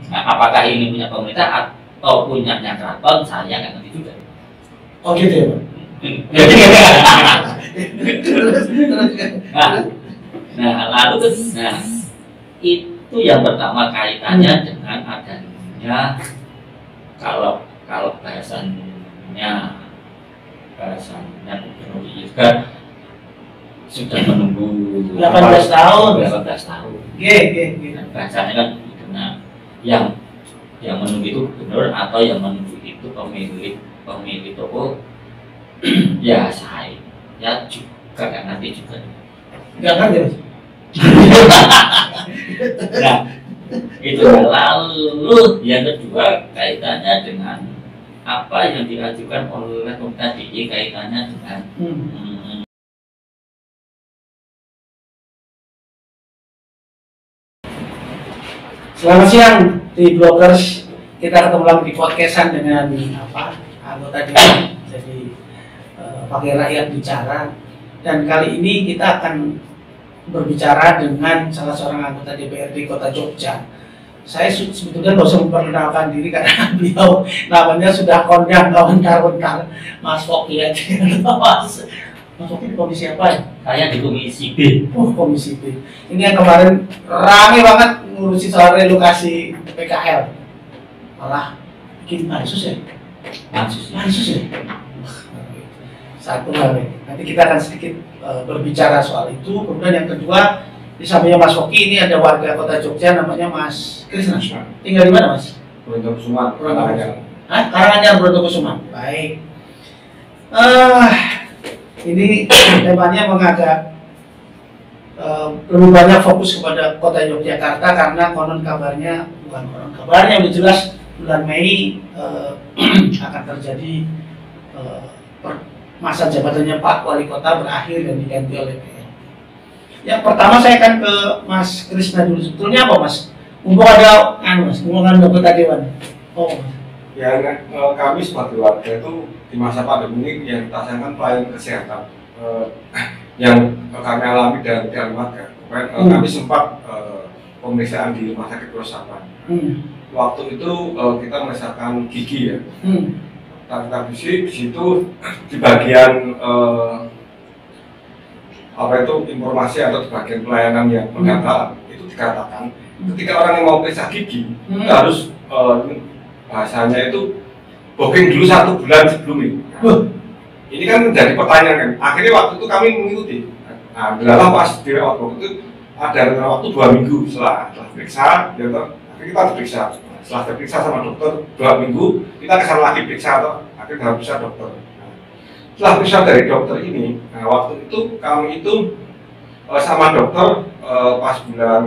Nah, apakah ini punya pemerintah atau punyanya keraton, saya nggak ngerti juga. Oh gitu ya Pak? nah lalu itu yang pertama kaitannya dengan adanya kalau bahasanya gubernur juga sudah menunggu 18 tahun. 18 tahun. Dan bahasanya kan gitu. Nah, yang menunggu itu gubernur atau yang menunggu itu pemilik toko ya saya juga nggak ngerti juga. Nggak ngerti Mas? Nah, itu lalu yang kedua kaitannya dengan apa yang diajukan oleh pemerintah DIY kaitannya dengan Selamat siang di bloggers, kita ketemu lagi di podcastan dengan anggota DPR, jadi pakai rakyat bicara, dan kali ini kita akan berbicara dengan salah seorang anggota DPRD Kota Jogja. Saya sebetulnya nggak usah memperkenalkan diri karena beliau namanya sudah kondang kawan-kawan Mas Foki aja. Mas Foki di komisi apa ya? Saya di komisi B. Komisi B. Ini yang kemarin rame banget ngurusi soal relokasi PKL. Malah bikin pansus ya? Pansus ya? Satu hal. Nanti kita akan sedikit berbicara soal itu. Kemudian yang kedua, di sampingnya Mas Foki ini ada warga Kota Jogja namanya Mas Krisna. Tinggal di mana Mas? Brontokusuman. Karanganyar Brontokusuman. Baik. Ini temanya mengagak lebih banyak fokus kepada Kota Yogyakarta karena konon kabarnya, udah jelas bulan Mei akan terjadi masa jabatannya Pak Wali Kota berakhir dan diganti oleh PRD. Yang pertama saya akan ke Mas Krisna dulu. Sebetulnya apa Mas? Mumpung ada hubungan anggota dewan. Ya, kami sebagai warga itu di masa pandemi ini yang kita sayangkan pelayanan kesehatan yang kami alami dari warga. Kami sempat pemeriksaan di rumah sakit Prosapan. Waktu itu kita merasakan gigi ya. Kita di situ di bagian informasi atau di bagian pelayanan yang pendaftaran itu dikatakan ketika orang yang mau periksa gigi harus bahasanya itu booking dulu 1 bulan sebelum ini. Ini kan menjadi pertanyaan kan. Akhirnya waktu itu kami mengikuti. Nah, dalam pas di waktu itu ada waktu 2 minggu setelah periksa, akhirnya kita diperiksa. Setelah terperiksa sama dokter 2 minggu, kita kesana lagi periksa atau akhirnya harus periksa dokter. Setelah periksa dari dokter ini, nah waktu itu kami itu sama dokter pas bulan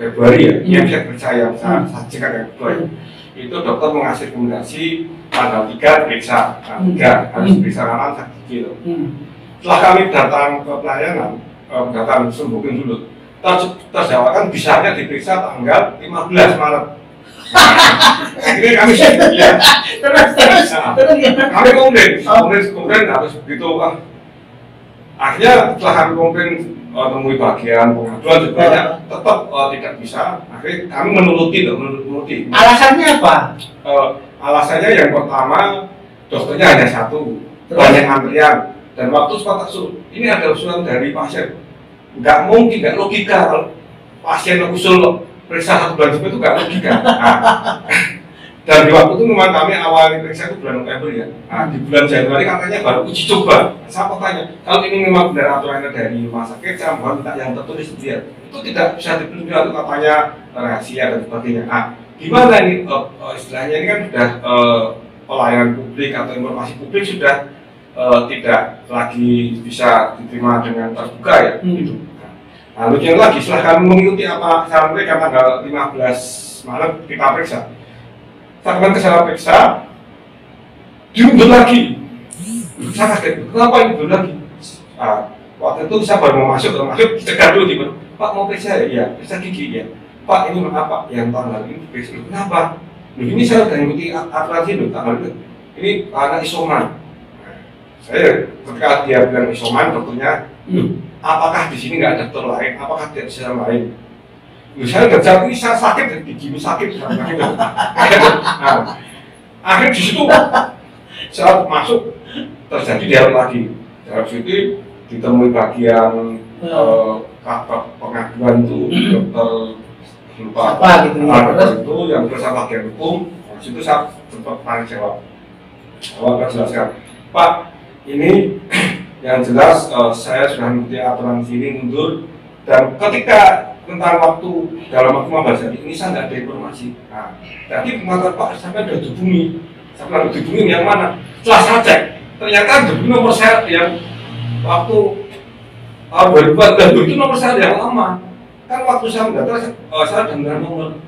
Februari ya, ini bisa percaya, saya cek ya, itu dokter mengasih rekomendasi tanggal 3 periksa, tanggal 3 harus periksa kanan sakit gigi. Setelah kami datang ke pelayanan, datang sembuhin dulu, terjawabkan bisanya diperiksa tanggal 15 Maret. Akhirnya kami ya, kami komplain harus begitu. Akhirnya setelah kami komplain temui bagian pengaduan juga tetap tidak bisa. Akhirnya kami menuruti. Alasannya apa? Alasannya yang pertama dokternya hanya 1, banyak antrian dan waktu sempat ini ada usulan dari pasien. Nggak mungkin, nggak logika kalau pasien usul periksa 1 bulan sebelum itu nggak logika. Dan di waktu itu memang kami awal periksa itu bulan November ya. Nah, di bulan Januari katanya baru uji coba. Saya tanya, kalau ini memang benar aturannya dari rumah sakit, saya mohon minta yang tertulis dia. Itu tidak bisa ditunjukkan katanya rahasia dan sebagainya. Nah, gimana ini istilahnya ini kan sudah pelayanan publik atau informasi publik sudah tidak lagi bisa diterima dengan terbuka ya. Gitu. Nah, lucunya lagi setelah kami mengikuti apa saran mereka tanggal 15 Maret kita periksa. Saat kesalahan periksa diundur lagi. Saya kaget, kenapa ini diundur lagi? Waktu itu saya baru mau masuk cegat dulu di Pak mau periksa ya? Iya, periksa gigi ya. Pak ini apa? Yang tanggal ini periksa. Kenapa? Ini saya sudah mengikuti aturan sini tanggal itu. Ini anak isoman. Saya ketika dia bilang isoman, dokternya, apakah di sini nggak ada dokter lain? Apakah tidak bisa lain? Misalnya kerja ini saya sakit, gigimu sakit, akhirnya di situ saat masuk terjadi dialog lagi. Dalam situ ditemui bagian pengaduan itu dokter lupa apa gitu ya. dokter itu yang bersama bagian hukum. Di situ saya sempat tanya jawab. Awak jelaskan, Pak, ini yang jelas saya sudah mengikuti aturan sini mundur dan ketika tentang waktu dalam waktu 15 hari ini saya nggak ada informasi. Nah, tadi mengatakan Pak sampai ada dihubungi, saya bilang dihubungi yang mana? Setelah saya cek, ternyata dihubungi nomor saya yang waktu 2014 itu nomor saya yang lama. Kan waktu saya mendaftar saya dengan nomor.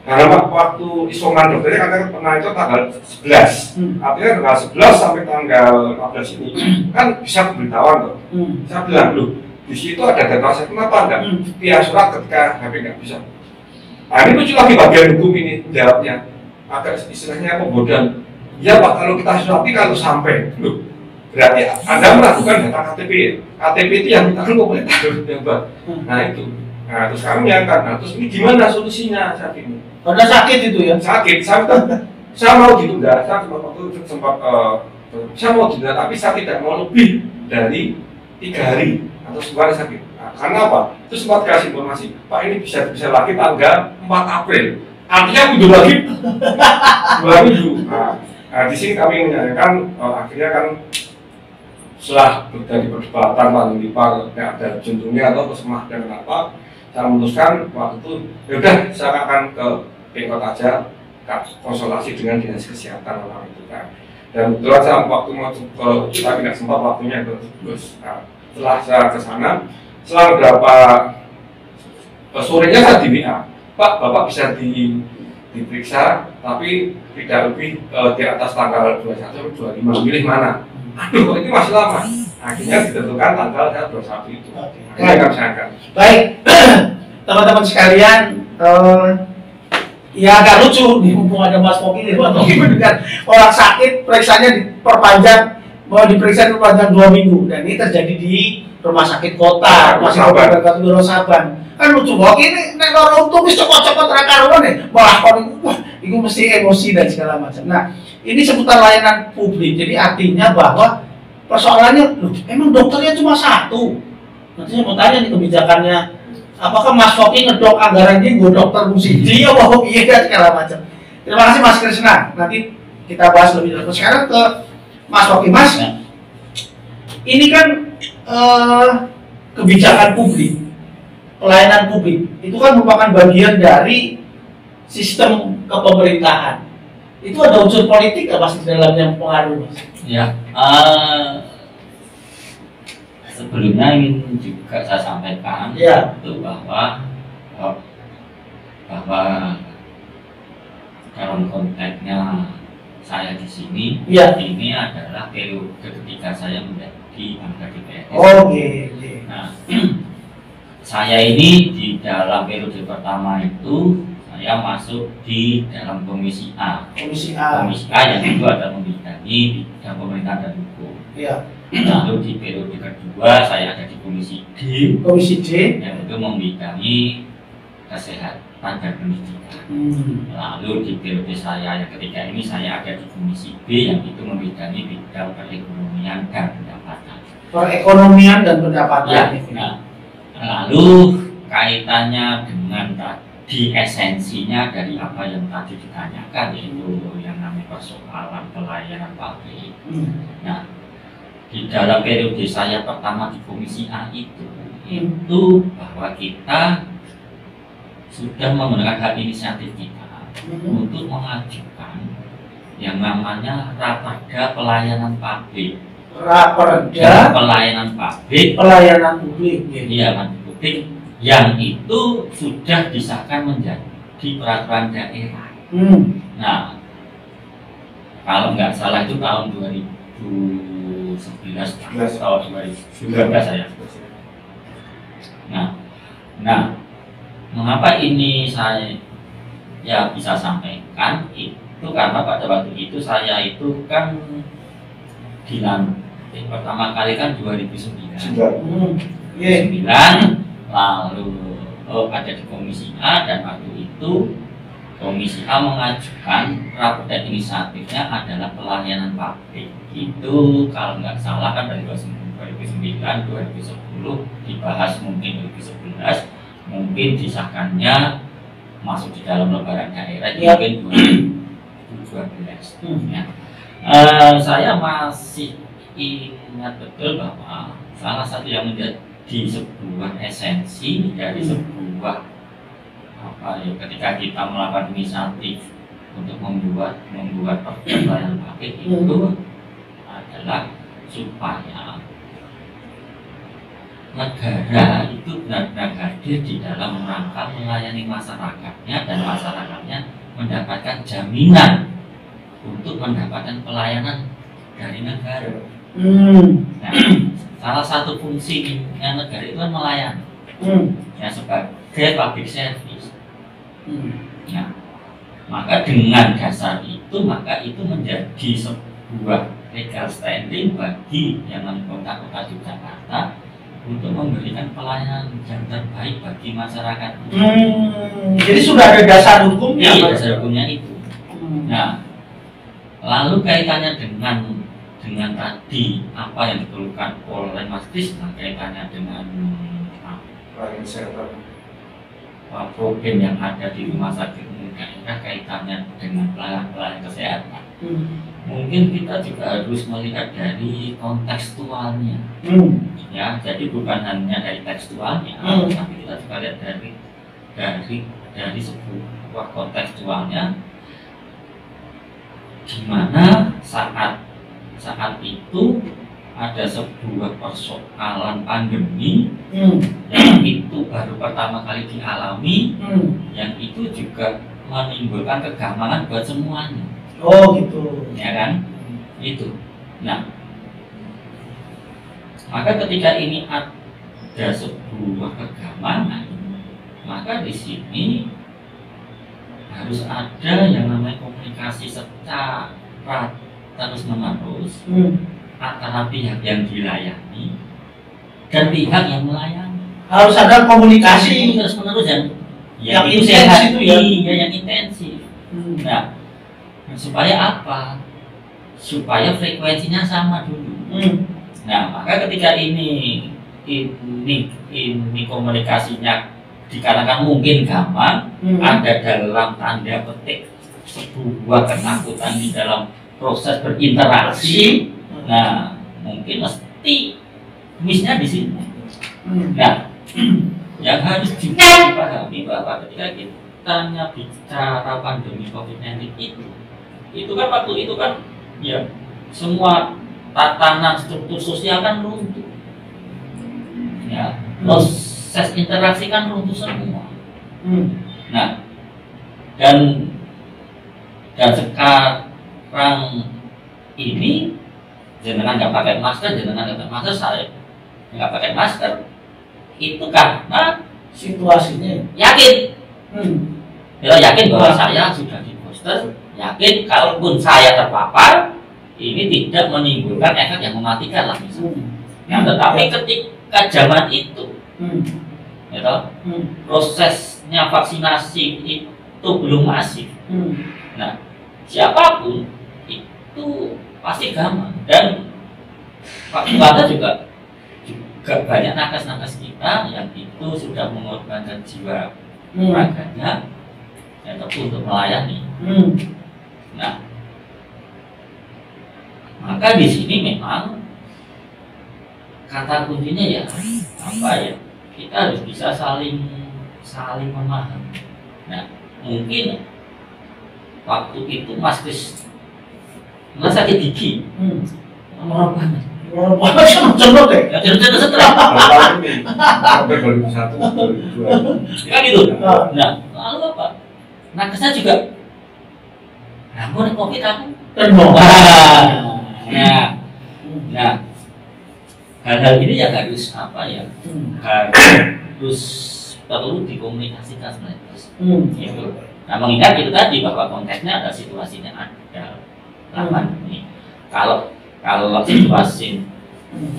Karena waktu isoman dokternya katanya pernah itu tanggal 11. Artinya tanggal 11 sampai tanggal 15 ini kan bisa pemberitahuan tuh. Saya bilang loh, di situ ada data saya kenapa enggak via surat ketika HP nggak bisa. Nah ini muncul lagi bagian hukum ini jawabnya agak istilahnya pembodohan. Ya Pak, kalau kita surati kalau sampai loh, berarti Anda melakukan data KTP ya? KTP itu yang kita kan pemerintah ya Pak. Nah itu. Nah terus kami angkat, nah terus ini gimana solusinya saat ini? Karena sakit itu ya? Sakit, saya mau ditunda, saya waktu sempat saya mau ditunda, tapi saya tidak mau lebih dari 3 hari atau sebulan sakit. Nah, karena apa? Itu sempat kasih informasi, Pak ini bisa lagi tanggal 4 April. Artinya mundur lagi 2 minggu. Nah, di sini kami menyayangkan akhirnya kan setelah terjadi perdebatan paling dipar ada juntungnya atau kesemah dan kenapa saya memutuskan waktu itu yaudah saya akan ke Pemkot aja konsultasi dengan dinas kesehatan orang itu kan. Dan kebetulan saya waktu mau ke tapi nggak sempat waktunya terus. Nah, setelah saya ke sana, setelah beberapa sorenya saya di WA, Pak Bapak bisa diperiksa tapi tidak lebih di atas tanggal 21 atau 25, milih mana? Aduh kok ini masih lama. Akhirnya ditentukan tanggal 21 itu. Ini kami sayangkan. Baik, teman-teman sekalian, ya agak lucu nih mumpung ada Mas Foki nih, dengan orang sakit periksanya diperpanjang, mau diperiksa diperpanjang 2 minggu dan ini terjadi di rumah sakit kota, rumah sakit Biro Saban. Kan lucu kok ini nek loro untu wis cokot-cokot ra karuan nih, malah kon wah itu mesti emosi dan segala macam. Nah, ini seputar layanan publik. Jadi artinya bahwa persoalannya loh, emang dokternya cuma satu. Nanti saya mau tanya nih kebijakannya, apakah Mas Foki ngedok anggaran ini gue dokter musisi ya wah iya dan segala macam. Terima kasih Mas Krisna. Nanti kita bahas lebih lanjut. Sekarang ke Mas Foki. Mas, ini kan kebijakan publik, pelayanan publik itu kan merupakan bagian dari sistem kepemerintahan. Itu ada unsur politik nggak Mas di dalamnya pengaruh Mas? Ya, sebelumnya ingin juga saya sampaikan itu bahwa dalam konteksnya saya di sini, ini adalah periode ketika saya menjadi anggota DPR. Nah, saya ini di dalam periode pertama itu saya masuk di dalam komisi A. Komisi A yang itu ada membidangi bidang pemerintahan dan hukum. Lalu di periode kedua saya ada di komisi D. Yang itu membidangi kesehatan dan pendidikan. Lalu di periode saya yang ketiga ini saya ada di komisi B yang itu membidangi bidang perekonomian dan pendapatan. Perekonomian dan pendapatan. Nah, lalu kaitannya dengan di esensinya dari apa yang tadi ditanyakan yaitu yang namanya persoalan pelayanan publik. Nah, di dalam periode saya pertama di komisi A itu bahwa kita sudah menggunakan hak inisiatif kita untuk mengajukan yang namanya Raperda Pelayanan Publik. Pelayanan publik. Iya, publik yang itu sudah disahkan menjadi peraturan daerah. Nah, kalau nggak salah itu tahun 2011 atau 2019 saya. Nah, mengapa ini saya ya bisa sampaikan itu karena pada waktu itu saya itu kan dilantik pertama kali kan 2009. 9 lalu ada di Komisi A, dan waktu itu Komisi A mengajukan rapor inisiatifnya adalah pelayanan publik. Itu kalau nggak salah kan dari 2009, 2010 dibahas, mungkin 2011, mungkin disahkannya masuk di dalam lembaga daerah mungkin 2012. Ya. Saya masih ingat betul bahwa salah satu yang menjadi sebuah esensi dari sebuah ketika kita melakukan inisiatif untuk membuat pelayanan publik itu adalah supaya negara itu benar-benar hadir di dalam rangka melayani masyarakatnya, dan masyarakatnya mendapatkan jaminan untuk mendapatkan pelayanan dari negara. Nah, salah satu fungsinya negara itu kan melayani, ya, sebagai public service. Nah, maka dengan dasar itu, maka itu menjadi sebuah legal standing bagi yang namanya kota Yogyakarta untuk memberikan pelayanan yang terbaik bagi masyarakat. Jadi sudah ada dasar hukumnya. Iya, dasar hukumnya itu. Nah, lalu kaitannya dengan tadi apa yang dikeluhkan oleh Mas Krisna, kaitannya dengan problem yang ada di rumah sakit umum daerah, kaitannya dengan pelayanan kesehatan. Mungkin kita juga harus melihat dari kontekstualnya. Ya, jadi bukan hanya dari tekstualnya, tapi kita juga lihat dari sebuah kontekstualnya, di mana saat itu ada sebuah persoalan pandemi yang itu baru pertama kali dialami, yang itu juga menimbulkan kegamangan buat semuanya. Oh gitu. Ya kan? Itu. Nah, maka ketika ini ada sebuah kegamangan, maka di sini harus ada yang namanya komunikasi secara terus-menerus antara pihak yang dilayani dan pihak yang melayani. Harus ada komunikasi terus-menerus yang intensif itu ya. Iya, yang intensif. Nah, supaya apa? Supaya frekuensinya sama dulu. Nah, maka ketika ini komunikasinya dikarenakan mungkin gampang, ada dalam tanda petik sebuah ketakutan di dalam proses berinteraksi. Nah, mungkin mesti missnya di sini. Nah, yang harus dipahami bahwa ketika kita bicara pandemi COVID-19 itu kan waktu itu kan ya semua tatanan struktur sosial kan runtuh. Ya, proses interaksi kan runtuh semua. Nah, dan sekarang ini jenengan nggak pakai masker, saya nggak pakai masker, itu karena situasinya. Yakin, kita yakin bahwa saya sudah di booster, yakin kalaupun saya terpapar, ini tidak menimbulkan efek yang mematikan lah misalnya. Nah, tetapi ketika zaman itu, prosesnya vaksinasi itu belum masif. Nah, siapapun itu pasti gampang, dan Pak Bupati juga banyak nakes-nakes kita yang itu sudah mengorbankan jiwa raganya untuk melayani. Nah, maka di sini memang kata kuncinya ya apa ya, kita harus bisa saling memahami. Nah, mungkin waktu itu Mas Kris sakit gigi, Orang banget sama cenut ya. Cenut setelah sampai 2001, 2002 kan gitu. Nah, lalu apa? Nakesnya juga namun COVID aku nah, hal-hal ini yang harus apa ya, harus perlu dikomunikasikan sebenarnya. Gitu. Nah, mengingat itu tadi bahwa konteksnya ada situasinya ada pandemi. Kalau situasi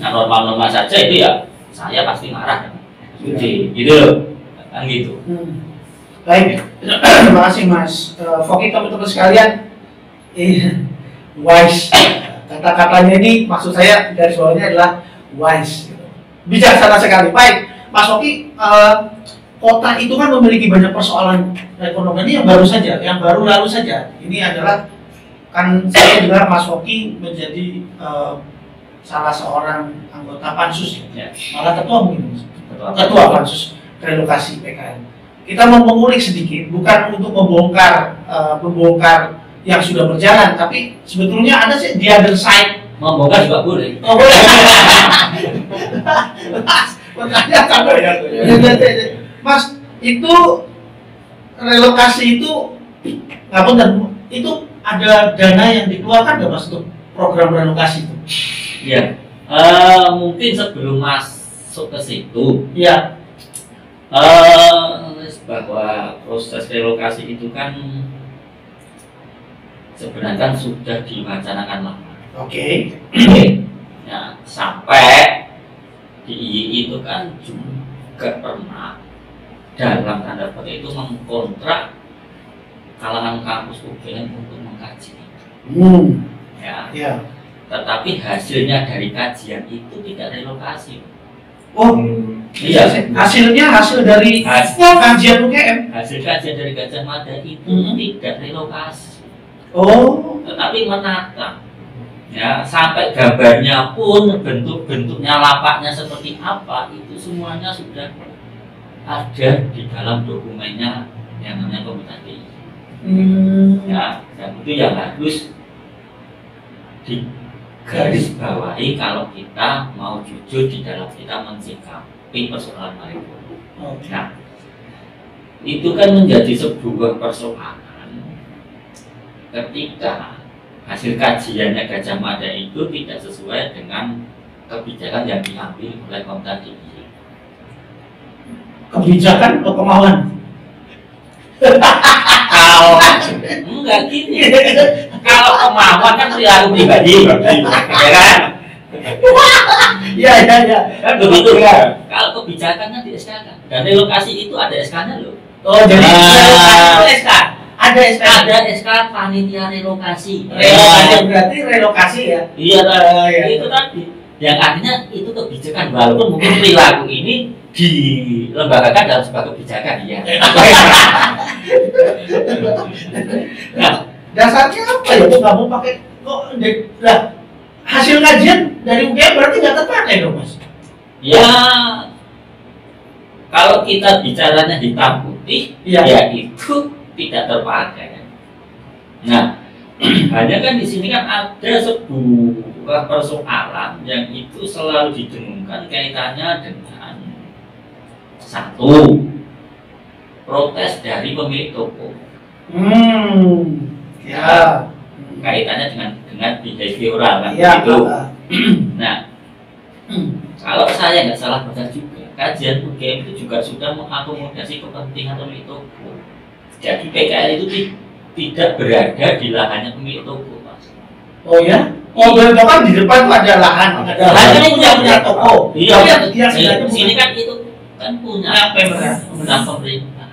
normal-normal saja itu ya saya pasti marah, gitu. kan gitu. Baik, terima kasih Mas Foki, teman-teman sekalian. Wise, kata-katanya ini maksud saya dari bawahnya adalah wise, bijaksana sekali. Baik, Mas Foki, kota itu kan memiliki banyak persoalan ekonomi. Ini yang baru saja, yang baru lalu saja. Ini adalah kan saya dengar Mas Foki menjadi salah seorang anggota pansus, ya. Malah ketua mungkin, ketua pansus relokasi PKN. Kita mau mengulik sedikit, bukan untuk membongkar yang sudah berjalan, tapi sebetulnya ada sih the other side. Membongkar juga boleh. Oh boleh. Makanya sampai Mas, itu relokasi itu itu ada dana yang dikeluarkan nggak Mas untuk program relokasi itu? Iya, mungkin sebelum masuk ke situ, ya, bahwa proses relokasi itu kan sebenarnya kan sudah diwacanakan lama. Oke. Ya, sampai di II itu kan juga pernah dalam tanda petik itu mengkontrak kalangan kampus UGM untuk mengkaji. Ya. Tetapi hasilnya dari kajian itu tidak relokasi. Oh, iya. Hasil dari kajian UGM. Hasil kajian dari Gajah Mada itu tidak relokasi. Oh, tetapi menata. Ya, sampai gambarnya pun, bentuk-bentuknya, lapaknya seperti apa, itu semuanya sudah ada di dalam dokumennya yang namanya Komite DI. Ya, dan itu yang harus digarisbawahi kalau kita mau jujur di dalam kita mensikapi persoalan Malioboro. Nah, itu kan menjadi sebuah persoalan ketika hasil kajiannya Gajah Mada itu tidak sesuai dengan kebijakan yang diambil oleh Komite DI. Kebijakan atau kemauan? Kalau enggak gini, kalau kemauan kan perilaku pribadi, ya kan? Iya. Kan begitu kan? Kalau kebijakannya di SK kan, dan relokasi itu ada SK-nya loh. Oh, jadi relokasi SK. Ada SK panitia relokasi. Relokasi berarti relokasi ya? Iya, itu tadi. Yang artinya itu kebijakan, walaupun mungkin perilaku ini dilembagakan dalam sebuah kebijakan, ya. Nah, dasarnya apa ya? Kok nggak mau pakai? Nah, hasil kajian dari UGM berarti nggak terpakai dong, Mas? Ya, kalau kita bicaranya hitam putih, ya itu tidak terpakai. Nah, hanya kan di sini kan ada sebuah persoalan yang itu selalu didengungkan kaitannya dengan satu, protes dari pemilik toko. Ya. Kaitannya dengan behavioral kan ya, gitu. Nah, kalau saya nggak salah baca juga, kajian UGM itu juga sudah mengakomodasi kepentingan pemilik toko. Jadi PKL itu tidak berada di lahannya pemilik toko, Mas. Oh ya? Oh, berarti kan di depan tuh ada lahan. Ada lahan itu punya toko. Iya. Di sini kan itu kan punya pemerintah.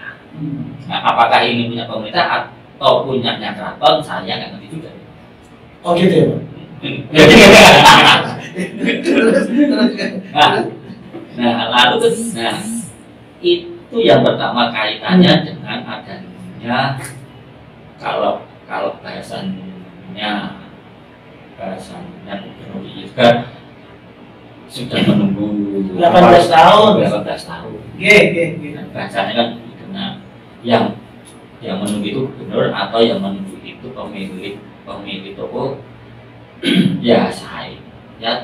Nah, apakah ini punya pemerintah atau punya keraton, saya nggak ngerti juga. Oh gitu ya, Pak. Nah, lalu itu yang pertama kaitannya dengan adanya kalau bahasanya Gubernur juga sudah menunggu 18 tahun. 18 tahun. Bahasanya kan begitu. Yang menunggu itu gubernur atau yang menunggu itu pemilik toko. Ya saya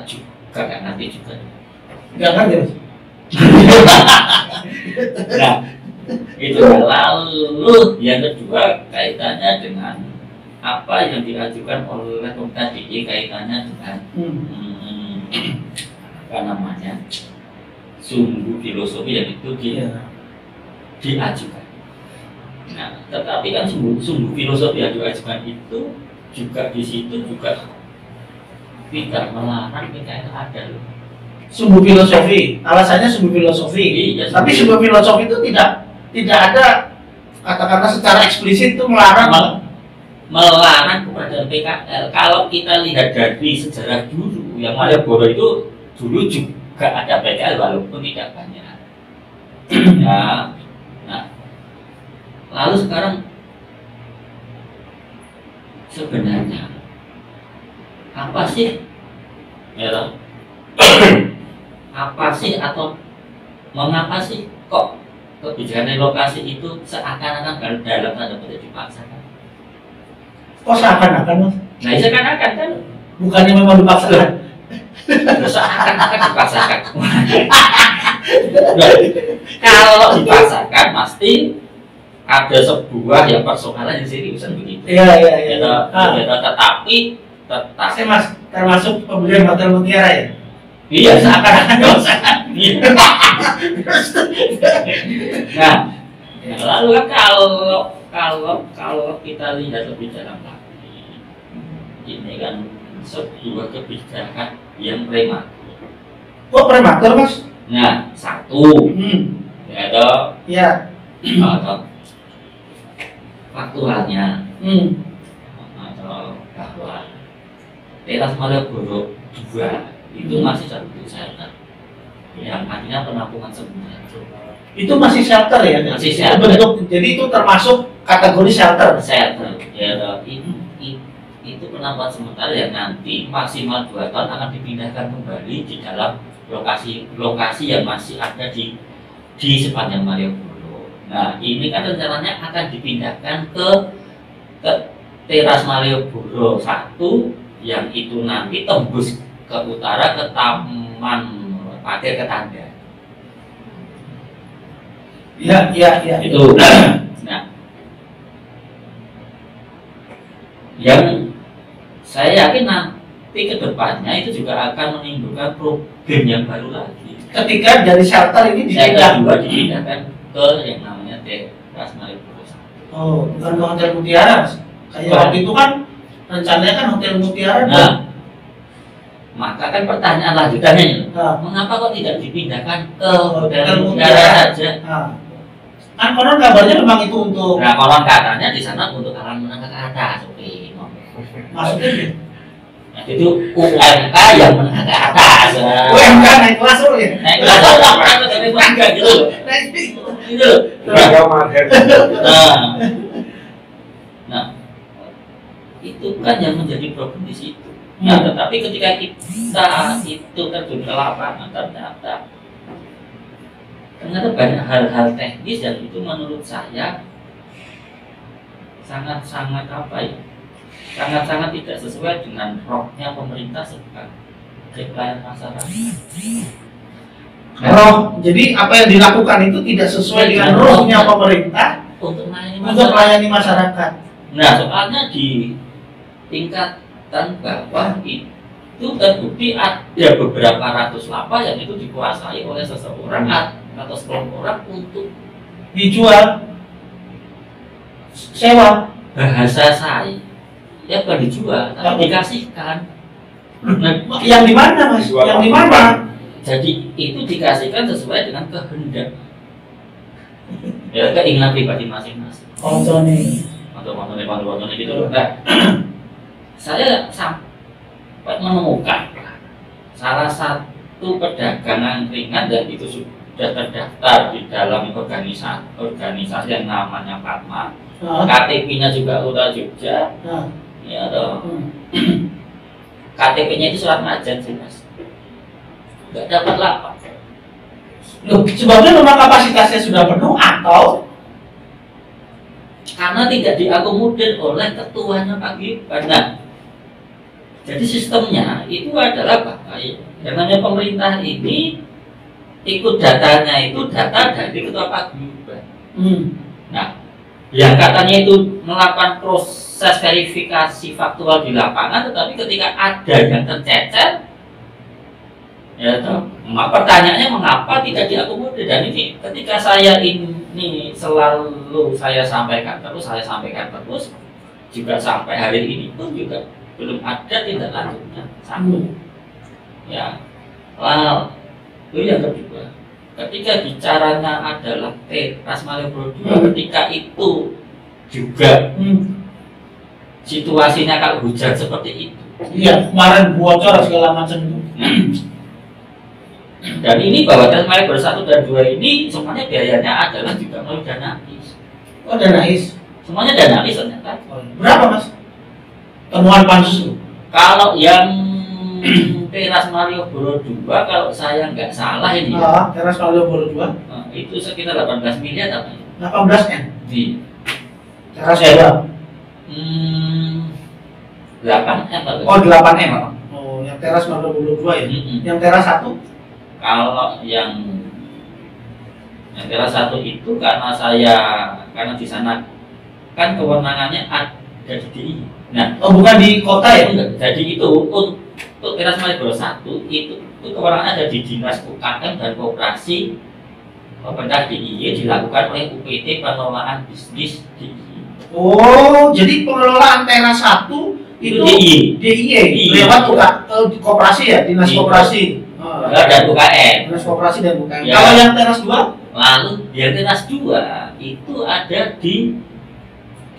juga nggak ngerti juga. Nggak ngerti, Mas. Nah, itu lalu yang kedua kaitannya dengan apa yang diajukan oleh Komite DI kaitannya dengan apa namanya sumbu filosofi yang itu diajukan. Nah, tetapi kan sumbu filosofi yang diajukan itu juga di situ juga tidak melarang PKL ada loh. Sumbu filosofi, alasannya sumbu filosofi. Iya, tapi sumbu filosofi itu tidak tidak ada kata-kata secara eksplisit itu melarang kepada PKL. Kalau kita lihat dari sejarah dulu, yang Malioboro itu dulu juga ada PKL walaupun tidak banyak. Ya, nah, lalu sekarang sebenarnya apa sih, ya, apa sih atau mengapa sih kok kebijakan relokasi itu seakan-akan dalam tanda petik dipaksakan? Kok seakan-akan, Mas? Nah, seakan-akan kan? Bukannya memang dipaksakan? Seakan-akan dipaksakan. Kalau dipaksakan pasti ada sebuah yang persoalan yang seriusan begitu. Iya. Tetapi Saya Mas termasuk pembelian Hotel Mutiara ya? iya, seakan-akan. Nah, lalu kan kalau kita lihat lebih dalam lagi, ini kan sebuah kebijakan yang prematur. Kok prematur, Mas? Nah, satu, Ya. atau faktualnya, atau bahwa teras Malioboro 2 itu masih satu shelter, yang artinya penampungan sementara. Itu masih shelter ya? Masih shelter. Jadi itu termasuk kategori shelter. Shelter, itu penampungan sementara yang nanti maksimal 2 tahun akan dipindahkan kembali di dalam lokasi yang masih ada di sepanjang Malioboro. Nah, ini kan rencananya akan dipindahkan ke teras Malioboro 1 yang itu nanti tembus ke utara ke Taman Parkir Ketanda. Iya. Itu. Nah, yang saya yakin nanti ke depannya itu juga akan menimbulkan problem yang baru lagi. Ketika dari shelter ini dipindahkan ke yang namanya teras Malioboro 1. Oh, bukan ke Hotel Mutiara, Mas. Kayak waktu itu kan rencananya kan Hotel Mutiara. Nah, maka kan pertanyaan lanjutannya, mengapa kok tidak dipindahkan ke Hotel Mutiara saja? Kan konon kabarnya memang itu untuk. Nah, konon katanya di sana untuk kalangan menengah ke atas, oke. Maksudnya? Nah, itu UMK yang menengah ke atas. UMK naik kelas loh ya? Naik kelas dari bangga gitu. Gitu. Nah, itu kan yang menjadi problem di situ. Nah, tetapi ketika kita itu terjun ke lapangan ternyata banyak hal-hal teknis yang itu menurut saya sangat-sangat sangat-sangat tidak sesuai dengan rohnya pemerintah sebagai pelayan masyarakat. Jadi apa yang dilakukan itu tidak sesuai dengan rohnya pemerintah untuk melayani masyarakat. Nah, soalnya di tingkatan bawah itu terbukti ada beberapa ratus lapak yang itu dikuasai oleh seseorang atau sekelompok orang untuk dijual, sewa. Bahasa saya ya bukan dijual, tapi dikasihkan. Nah, yang di mana, Mas? Yang di mana? Jadi itu dikasihkan sesuai dengan kehendak, ya keinginan pribadi masing-masing. Untuk gitu. Nah, saya sampai menemukan salah satu pedagang ringan dan itu sudah terdaftar di dalam organisasi yang namanya Fatma. KTP-nya juga Kota Jogja. Ya toh. KTP-nya itu surat majan sih, Mas. Nggak dapat lapak. Loh, sebabnya memang kapasitasnya sudah penuh atau karena tidak diakomodir oleh ketuanya Pak Gibran. Nah, jadi sistemnya itu adalah bahwa yang namanya pemerintah ini ikut datanya itu data dari ketua Pak Gibran. Nah, yang katanya itu melakukan proses verifikasi faktual di lapangan, tetapi ketika ada yang tercecer, ya toh, pertanyaannya mengapa tidak diakomodir. Dan ini ketika saya ini selalu saya sampaikan terus juga sampai hari ini pun juga belum ada tindak lanjutnya. Satu, ya, lalu yang kedua, ketika bicaranya adalah teras Malioboro 2, ketika itu juga situasinya kalau hujan seperti itu. Iya, kemarin bocor segala macam itu. Dan ini bahwa teras Malioboro 1 dan 2 ini semuanya biayanya adalah juga melalui dana IS. Oh, dana IS. Semuanya dana IS ternyata. Berapa mas? Temuan pansus itu? Kalau yang teras Malioboro 2, kalau saya nggak salah ini, teras Malioboro 2 itu sekitar 18 miliar apa? 18 M? Di teras 2? 8 M atau? Oh 8 M? Oh, yang teras Malioboro 2 ya? Yang teras 1? Kalau yang teras 1 itu karena di sana kan kewenangannya ada di DIY. Nah, bukan di kota ya? Jadi itu untuk teras Malioboro 1 itu kewenangan ada di Dinas UKM dan Koperasi Pemerintah DIY, dilakukan oleh UPT Pengelolaan Bisnis DIY. Oh, jadi pengelolaan teras 1 itu DIY lewat koperasi ya, Dinas Koperasi. Dan UKM. Dinas Koperasi dan UKM. Ya. Kalau yang teras 2? Lalu yang teras 2 itu ada di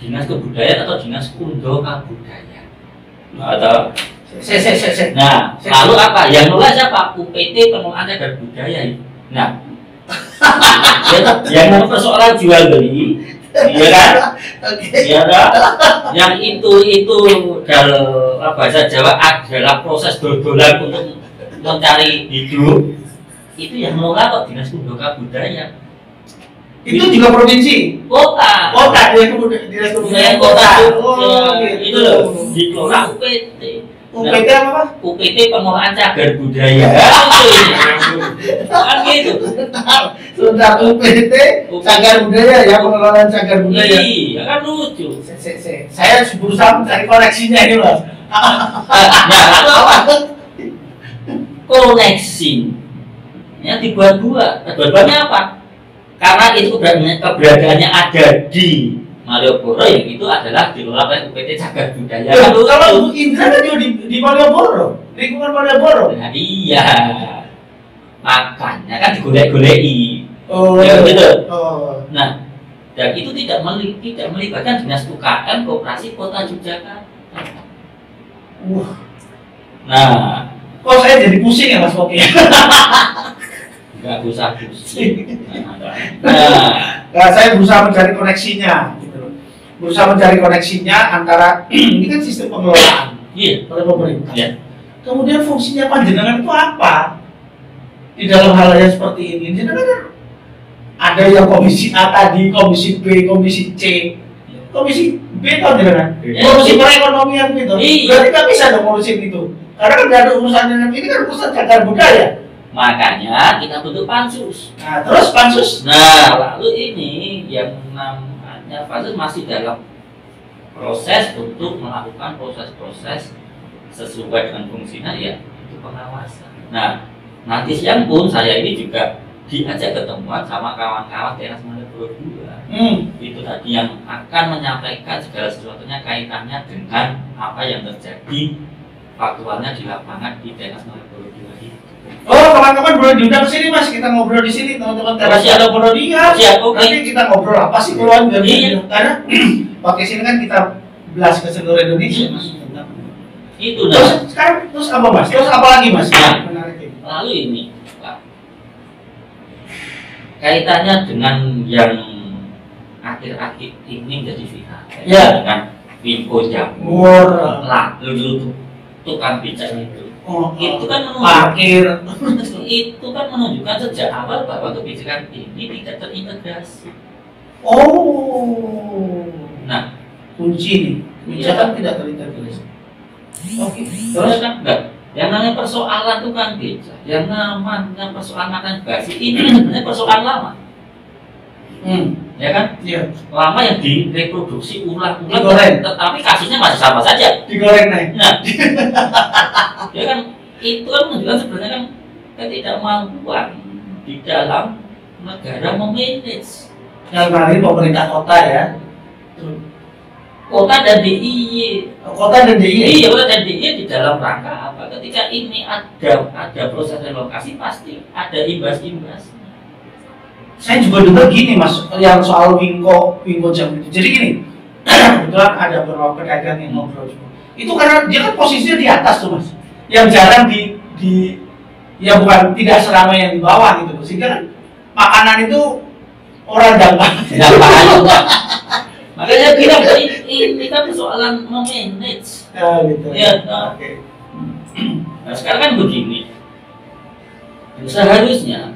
Dinas Kebudayaan atau Dinas Kundo Kabudayaan. Atau Nah, lalu apa? Yang nolak siapa? UPT Pengelolaan Cagar Budaya. Nah, yang persoalan jual beli, iya kan? Iya kan? Yang itu dalam bahasa Jawa adalah proses dodolan untuk mencari hidup. Itu yang nolak kok Dinas Kundo Kabudayaan. Itu juga provinsi? Kota, Dinas Kebudayaan kota. Oh, gitu. Itu loh, dikelola UPT. UPT apa? UPT Pengelolaan Cagar Budaya. Kan gitu. Sebentar, UPT Cagar Budaya ya, pengelolaan cagar budaya. Iya, kan lucu. Saya berusaha mencari koneksinya ini mas. Koneksinya dibuat-buat. Buat-buatnya apa? Karena itu keberadaannya ada di Malioboro, yang itu adalah dikelola oleh UPT Cagar Budaya. Kalau Bu Indra kan juga di Malioboro, lingkungan Malioboro. Nah, iya, makanya kan digolek-goleki. Oh, ya gitu. Oh. Nah, dan itu tidak melibatkan Dinas UKM Koperasi Kota Yogyakarta. Nah, kok saya jadi pusing ya Mas Foki? Nggak usah pusing. Nah, saya berusaha mencari koneksinya. Berusaha mencari koneksinya antara ini kan sistem pengelolaan oleh pemerintah. Iya. Kemudian fungsinya panjenengan itu apa di dalam hal yang seperti ini? Jenengan ada yang komisi A tadi, komisi B, komisi C, komisi B tahu jenengan? Komisi perekonomian gitu. Berarti nggak bisa dong ngurusin itu. Karena kan nggak ada urusan dengan ini, kan urusan cagar budaya. Makanya kita bentuk pansus. Nah, terus pansus? Nah, lalu ini yang namanya pansus masih dalam proses untuk melakukan proses-proses sesuai dengan fungsinya, ya itu pengawasan. Nah, nanti siang pun saya ini juga diajak ketemuan sama kawan-kawan teras Malioboro 2. Itu tadi yang akan menyampaikan segala sesuatunya kaitannya dengan apa yang terjadi faktualnya di lapangan di teras Malioboro 2 itu. Oh, kawan-kawan boleh diundang ke sini Mas, kita ngobrol di sini teman-teman teras Malioboro 2. Siap, oke. Nanti kita ngobrol apa sih keluhan dari karena pakai sini kan kita belas ke seluruh Indonesia Mas. Itu nah. Terus apa Mas? Terus apa lagi Mas? Nah, lalu ini Pak, kaitannya dengan yang akhir-akhir ini menjadi viral, dengan info jamur lalu tukang becak itu. Itu kan menunjukkan sejak awal bahwa kebijakan ini tidak terintegrasi. Nah, kunci nih, kebijakan tidak terintegrasi. Oke. Terus kan enggak. Yang namanya persoalan tukang becak, yang namanya persoalan makan basi ini sebenarnya persoalan lama. Ya kan? Iya. Lama yang direproduksi ulang-ulang, tetapi kasusnya masih sama saja. Digoreng naik. Nah, ya kan itu kan menunjukkan sebenarnya kan ketidakmampuan di dalam negara memanage. Yang kemarin pemerintah kota ya. Kota dan DIY. Kota dan DIY. Iya, kota dan DIY di dalam rangka apa? Ketika ini ada proses relokasi pasti ada imbas-imbas. saya juga dengar gini Mas, yang soal Wingko jam itu. Jadi gini, kebetulan ada beberapa pedagang yang ngobrol juga. Itu karena dia kan posisinya di atas tuh Mas, yang jarang ya bukan tidak seramai yang di bawah gitu, sehingga kan makanan itu orang dapat. Makanya bilang ini kan persoalan memanage. Gitu. Ya, Oke. Nah sekarang kan begini, seharusnya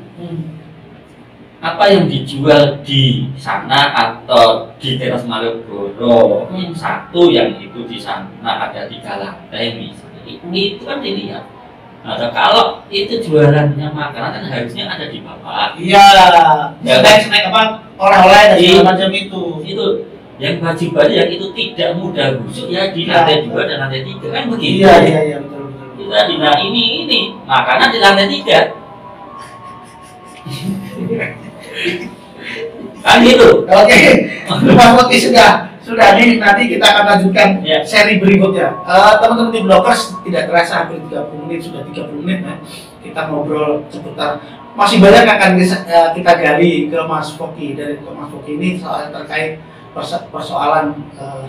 apa yang dijual di sana atau di teras Malioboro satu yang itu di sana ada 3 lantai misalnya, itu kan dilihat. Nah, kalau itu jualannya makanan kan harusnya ada di bawah. Iya. Snack apa oleh-oleh dan segala macam itu. Itu yang baju-baju yang itu tidak mudah busuk ya di lantai 2 dan lantai 3 kan begitu. Iya betul. Tadi, nah ini makanan di lantai 3. Kan gitu. Oke. Mas Woti sudah nih, nanti kita akan lanjutkan seri berikutnya. Teman-teman di Blockers, tidak terasa hampir 30 menit, sudah 30 menit ya. Kita ngobrol seputar, masih banyak akan kita gali ke Mas Foky. Dari Mas Foky ini soal terkait persoalan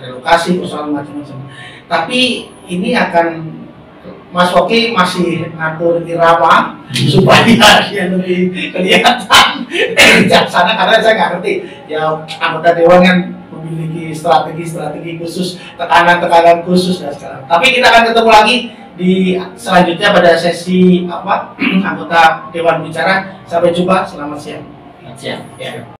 relokasi, persoalan macam-macam. Tapi ini akan Mas Foky masih ngatur irama supaya dia lebih kelihatan bijaksana, karena saya nggak ngerti ya, anggota dewan kan memiliki strategi khusus, tekanan khusus dan sekarang. Tapi kita akan ketemu lagi di selanjutnya pada sesi anggota dewan bicara. Sampai jumpa, selamat siang. Selamat siang. Ya.